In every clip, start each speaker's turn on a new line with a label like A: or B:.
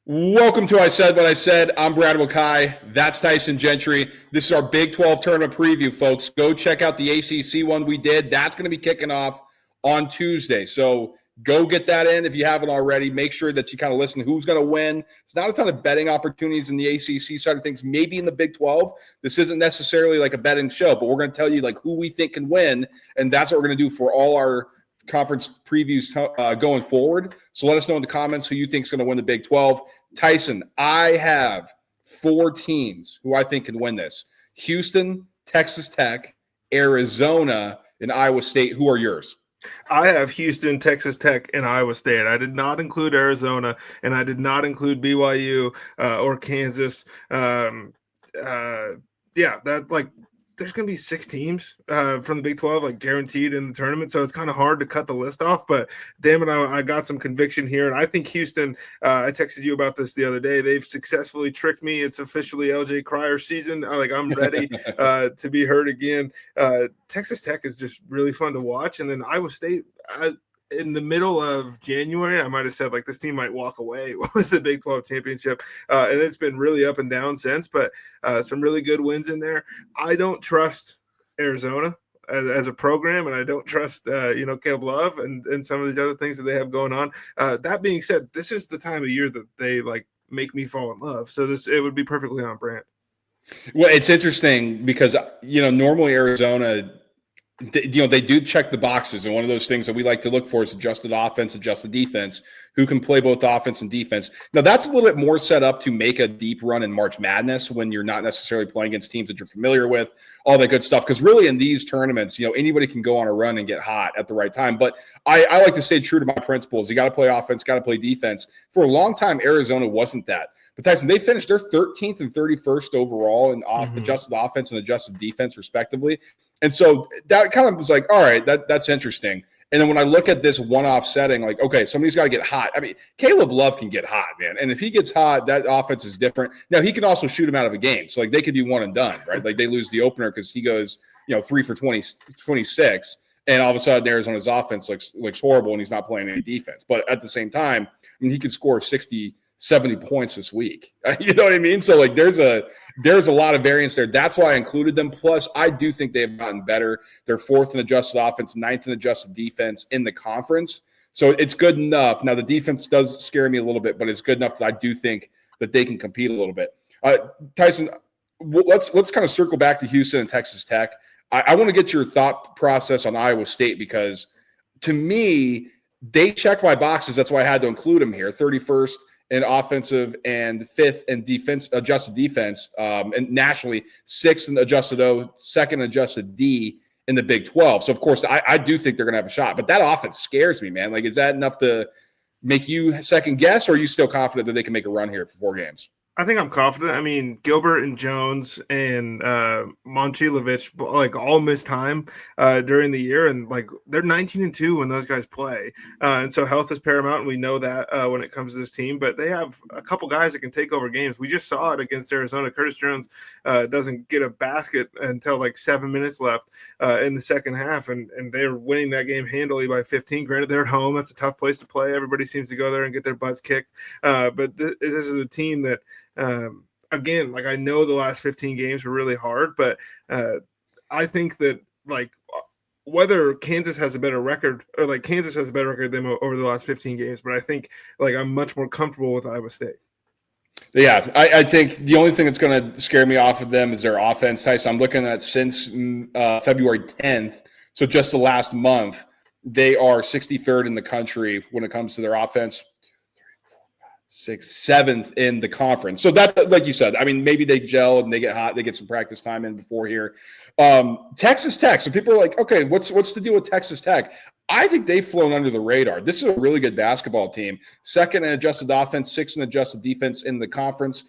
A: Welcome to I Said What I Said. I'm Brad Wakai. That's Tyson Gentri. This is our Big 12 tournament preview, folks. Go check out the ACC one we did. That's going to be kicking off on Tuesday. So go get that in if you haven't already. Make sure that you kind of listen to who's going to win. It's not a ton of betting opportunities in the ACC side of things. Maybe in the Big 12. This isn't necessarily like a betting show, but we're going to tell you like who we think can win, and that's what we're going to do for all our conference previews going forward. So let us know in the comments who you think is going to win the Big 12. Tyson, I have four teams who I think can win this. Houston, Texas Tech, Arizona, and Iowa State. Who are yours?
B: I have Houston, Texas Tech, and Iowa State. I did not include Arizona, and I did not include BYU or Kansas. There's going to be six teams from the Big 12, like guaranteed in the tournament. So it's kind of hard to cut the list off. But damn it, I got some conviction here. And I think Houston, I texted you about this the other day. They've successfully tricked me. It's officially LJ Cryer season. I'm ready to be heard again. Texas Tech is just really fun to watch. And then Iowa State, in the middle of January, I might have said like this team might walk away with the Big 12 championship. And it's been really up and down since, but some really good wins in there. I don't trust Arizona as a program, and I don't trust, Caleb Love and some of these other things that they have going on. That being said, this is the time of year that they like make me fall in love. So it would be perfectly on brand.
A: Well, it's interesting because, normally Arizona – they do check the boxes, and one of those things that we like to look for is adjusted offense, adjusted defense, who can play both offense and defense. Now, that's a little bit more set up to make a deep run in March Madness when you're not necessarily playing against teams that you're familiar with, all that good stuff. Because really in these tournaments, anybody can go on a run and get hot at the right time. But I like to stay true to my principles. You got to play offense, got to play defense. For a long time, Arizona wasn't that. But Tyson, they finished their 13th and 31st overall in adjusted offense and adjusted defense, respectively. And so that kind of was like, all right, that's interesting. And then when I look at this one-off setting, like, okay, somebody's got to get hot. I mean, Caleb Love can get hot, man. And if he gets hot, that offense is different. Now, he can also shoot him out of a game. So, like, they could be one and done, right? Like, they lose the opener because he goes, 3 for 26. And all of a sudden, Arizona's offense looks horrible and he's not playing any defense. But at the same time, I mean, he could score 60, 70 points this week. You know what I mean? So, like, there's a lot of variance there. That's why I included them. Plus, I do think they've gotten better. They're fourth in adjusted offense, ninth in adjusted defense in the conference. So it's good enough. Now, the defense does scare me a little bit, but it's good enough that I do think that they can compete a little bit. Tyson, let's kind of circle back to Houston and Texas Tech. I want to get your thought process on Iowa State because, to me, they check my boxes. That's why I had to include them here. 31st in offensive and fifth in defense, adjusted defense, and nationally, sixth in adjusted O, second in adjusted D in the Big 12. So, of course, I do think they're going to have a shot. But that offense scares me, man. Like, is that enough to make you second guess, or are you still confident that they can make a run here for 4 games?
B: I think I'm confident. I mean, Gilbert and Jones and Momcilovic like all missed time during the year, and like they're 19-2 when those guys play, and so health is paramount, and we know that when it comes to this team. But they have a couple guys that can take over games. We just saw it against Arizona. Curtis Jones doesn't get a basket until like 7 minutes left in the second half, and they're winning that game handily by 15. Granted, they're at home. That's a tough place to play. Everybody seems to go there and get their butts kicked. But this is a team that. Again, like I know the last 15 games were really hard, but I think that like whether Kansas has a better record or like Kansas has a better record than over the last 15 games, but I think like I'm much more comfortable with Iowa State.
A: Yeah, I think the only thing that's going to scare me off of them is their offense, Tyson. I'm looking at since February 10th, so just the last month, they are 63rd in the country when it comes to their offense. 6th, 7th in the conference. So that, like you said, I mean, maybe they gel and they get hot. They get some practice time in before here. Texas Tech. So people are like, okay, what's the deal with Texas Tech? I think they've flown under the radar. This is a really good basketball team. 2nd in adjusted offense, 6th in adjusted defense in the conference.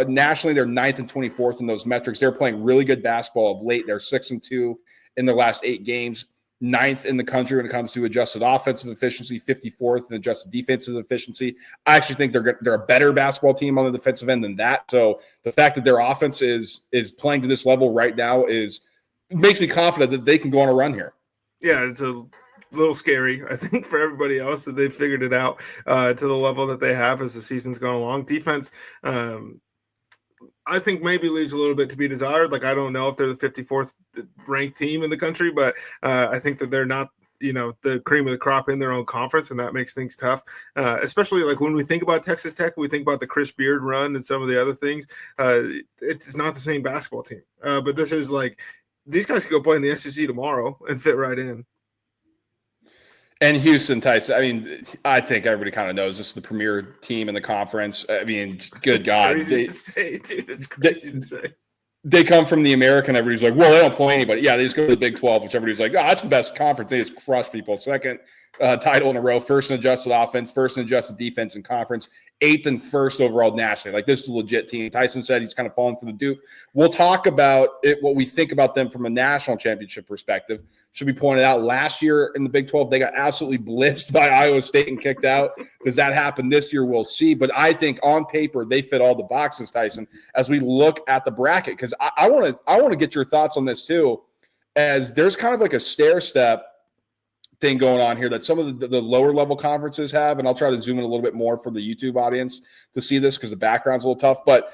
A: Nationally, they're 9th and 24th in those metrics. They're playing really good basketball of late. They're 6-2 in their last 8 games. 9th in the country when it comes to adjusted offensive efficiency, 54th in adjusted defensive efficiency. I actually think they're a better basketball team on the defensive end than that. So the fact that their offense is playing to this level right now makes me confident that they can go on a run here.
B: Yeah, it's a little scary, I think, for everybody else that they've figured it out to the level that they have as the season's gone along. Defense, I think maybe leaves a little bit to be desired. Like, I don't know if they're the 54th ranked team in the country, but I think that they're not, the cream of the crop in their own conference, and that makes things tough. Especially like when we think about Texas Tech, we think about the Chris Beard run and some of the other things. It's not the same basketball team, but this is like these guys could go play in the SEC tomorrow and fit right in.
A: And Houston, Tyson, I mean, I think everybody kind of knows this is the premier team in the conference. I mean, good God.
B: Crazy to say, dude. It's crazy to say. They
A: come from the American. Everybody's like, well, they don't play anybody. Yeah, they just go to the Big 12, which everybody's like, oh, that's the best conference. They just crush people. Second title in a row, first in adjusted offense, first in adjusted defense in conference, 8th and 1st overall nationally. Like, this is a legit team. Tyson said he's kind of fallen for the dupe. We'll talk about it, what we think about them from a national championship perspective. Should be pointed out, last year in the Big 12, they got absolutely blitzed by Iowa State and kicked out. Does that happen this year? We'll see. But I think on paper, they fit all the boxes, Tyson, as we look at the bracket. Because I want to get your thoughts on this too, as there's kind of like a stair step thing going on here that some of the lower level conferences have. And I'll try to zoom in a little bit more for the YouTube audience to see this because the background's a little tough. But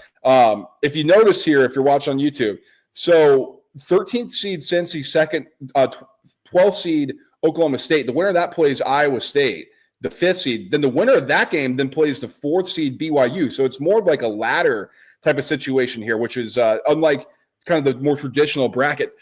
A: if you notice here, if you're watching on YouTube, so 13th seed Cincy, second, 12th seed Oklahoma State. The winner of that plays Iowa State, the 5th seed. Then the winner of that game then plays the 4th seed BYU. So it's more of like a ladder type of situation here, which is unlike kind of the more traditional bracket.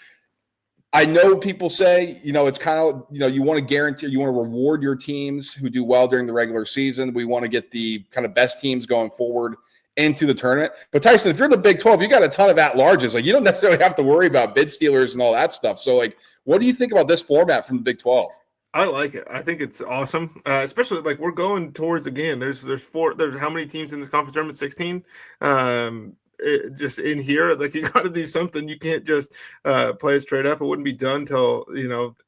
A: I know people say, it's kind of, you want to guarantee, you want to reward your teams who do well during the regular season. We want to get the kind of best teams going forward into the tournament. But Tyson, if you're the Big 12, you got a ton of at-larges. Like, you don't necessarily have to worry about bid stealers and all that stuff. So, like, what do you think about this format from the Big 12?
B: I like it. I think it's awesome, especially like we're going towards, again, there's how many teams in this conference tournament? 16. Just in here, like, you got to do something. You can't just play it straight up. It wouldn't be done till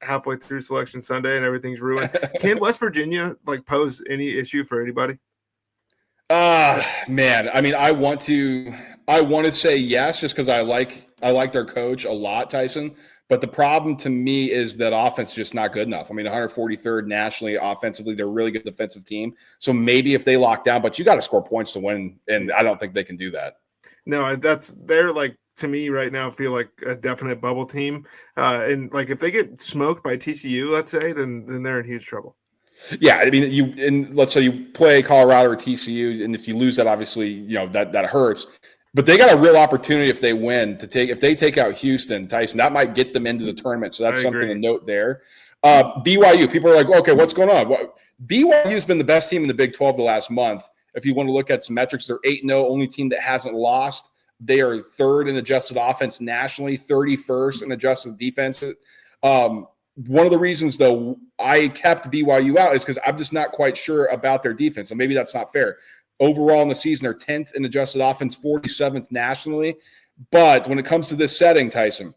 B: halfway through Selection Sunday and everything's ruined. Can West Virginia like pose any issue for anybody?
A: Man, I mean, I want to say yes, just because I like their coach a lot, Tyson. But the problem to me is that offense is just not good enough. I mean, 143rd nationally offensively. They're a really good defensive team. So maybe if they lock down, but you got to score points to win, and I don't think they can do that.
B: No, they're like, to me right now, feel like a definite bubble team. And like if they get smoked by TCU, let's say, then they're in huge trouble.
A: Yeah, I mean, let's say you play Colorado or TCU, and if you lose that, obviously, that hurts. But they got a real opportunity if they win if they take out Houston, Tyson, that might get them into the tournament. So that's something to note there. BYU, people are like, okay, what's going on? Well, BYU's been the best team in the Big 12 the last month. If you want to look at some metrics, they're 8-0, only team that hasn't lost. They are 3rd in adjusted offense nationally, 31st in adjusted defense. One of the reasons, though, I kept BYU out is because I'm just not quite sure about their defense. So maybe that's not fair. Overall in the season, they're 10th in adjusted offense, 47th nationally. But when it comes to this setting, Tyson,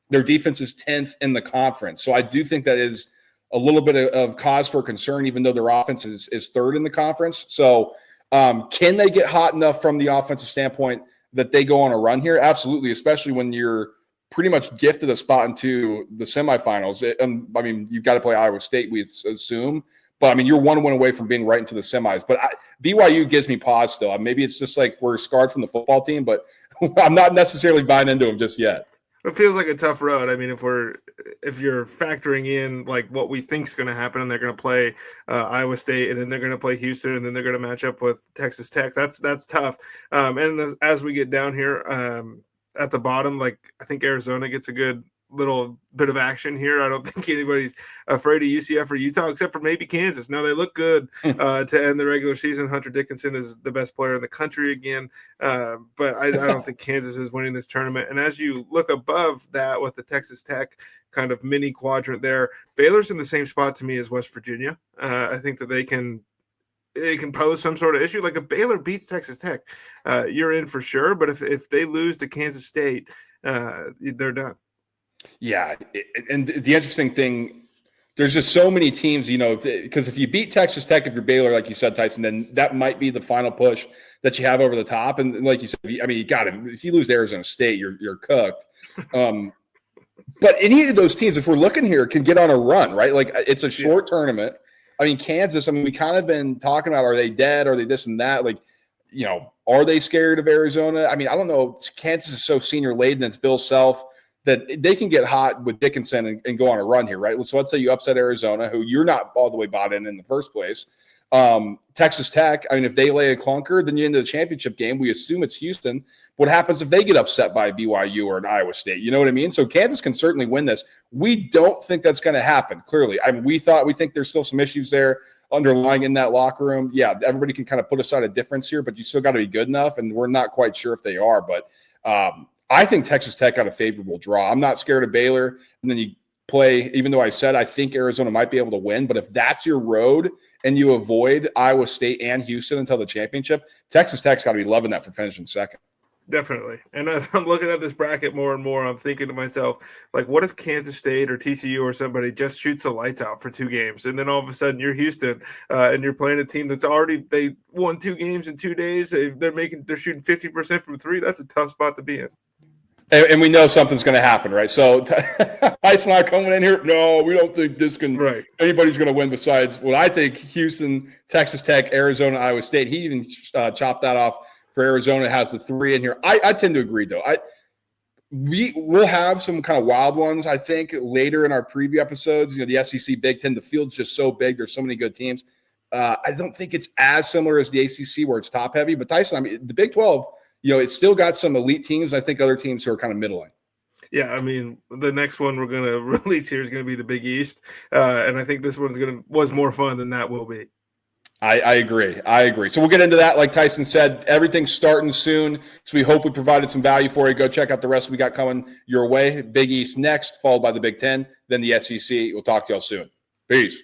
A: their defense is 10th in the conference. So I do think that is a little bit of cause for concern, even though their offense is 3rd in the conference. So can they get hot enough from the offensive standpoint that they go on a run here? Absolutely, especially when you're pretty much gifted a spot into the semifinals. I mean, you've got to play Iowa State, we assume. But, I mean, you're 1 win away from being right into the semis. But BYU gives me pause still. Maybe it's just like we're scarred from the football team, but I'm not necessarily buying into them just yet.
B: It feels like a tough road. I mean, if you're factoring in like what we think is going to happen, and they're going to play Iowa State, and then they're going to play Houston, and then they're going to match up with Texas Tech. That's tough. And as we get down here at the bottom, like I think Arizona gets a good little bit of action here. I don't think anybody's afraid of UCF or Utah, except for maybe Kansas. Now they look good to end the regular season. Hunter Dickinson is the best player in the country again, but I don't think Kansas is winning this tournament. And as you look above that with the Texas Tech kind of mini quadrant there, Baylor's in the same spot to me as West Virginia. I think that they can pose some sort of issue. Like if Baylor beats Texas Tech, you're in for sure. But if they lose to Kansas State, they're done.
A: Yeah, and the interesting thing, there's just so many teams, because if you beat Texas Tech, if you're Baylor, like you said, Tyson, then that might be the final push that you have over the top. And like you said, I mean, you got to, if you lose to Arizona State, you're cooked. But any of those teams, if we're looking here, can get on a run, right? Like it's a short tournament. I mean, Kansas, I mean, we kind of been talking about, are they dead? Are they this and that? Like, you know, are they scared of Arizona? I mean, I don't know. Kansas is so senior laden. It's Bill Self that they can get hot with Dickinson and go on a run here, right? So let's say you upset Arizona, who you're not all the way bought in the first place. Texas Tech, I mean, if they lay a clunker, then you're into the championship game. We assume it's Houston. What happens if they get upset by BYU or an Iowa State? You know what I mean? So Kansas can certainly win this. We don't think that's going to happen, clearly. I mean, we think there's still some issues there underlying in that locker room. Yeah, everybody can kind of put aside a difference here, but you still got to be good enough, and we're not quite sure if they are. But I think Texas Tech got a favorable draw. I'm not scared of Baylor. And then you play, even though I said I think Arizona might be able to win, but if that's your road and you avoid Iowa State and Houston until the championship, Texas Tech's got to be loving that for finishing second.
B: Definitely. And as I'm looking at this bracket more and more, I'm thinking to myself, like, what if Kansas State or TCU or somebody just shoots the lights out for 2 games, and then all of a sudden you're Houston and you're playing a team that's they won 2 games in 2 days. They're shooting 50% from 3. That's a tough spot to be in.
A: And we know something's going to happen, right? So Tyson not coming in here. No, we don't think anybody's going to win besides what I think Houston, Texas Tech, Arizona, Iowa State. He even chopped that off for Arizona. Has the 3 in here. I tend to agree, though. We'll have some kind of wild ones, I think, later in our preview episodes. You know, the SEC, Big Ten, the field's just so big. There's so many good teams. I don't think it's as similar as the ACC where it's top heavy. But Tyson, I mean, the Big 12, you know, it's still got some elite teams. I think other teams who are kind of middling.
B: Yeah, I mean, the next one we're going to release here is going to be the Big East, and I think this one's was more fun than that will be.
A: I agree. So we'll get into that. Like Tyson said, everything's starting soon. So we hope we provided some value for you. Go check out the rest we got coming your way. Big East next, followed by the Big Ten, then the SEC. We'll talk to y'all soon. Peace.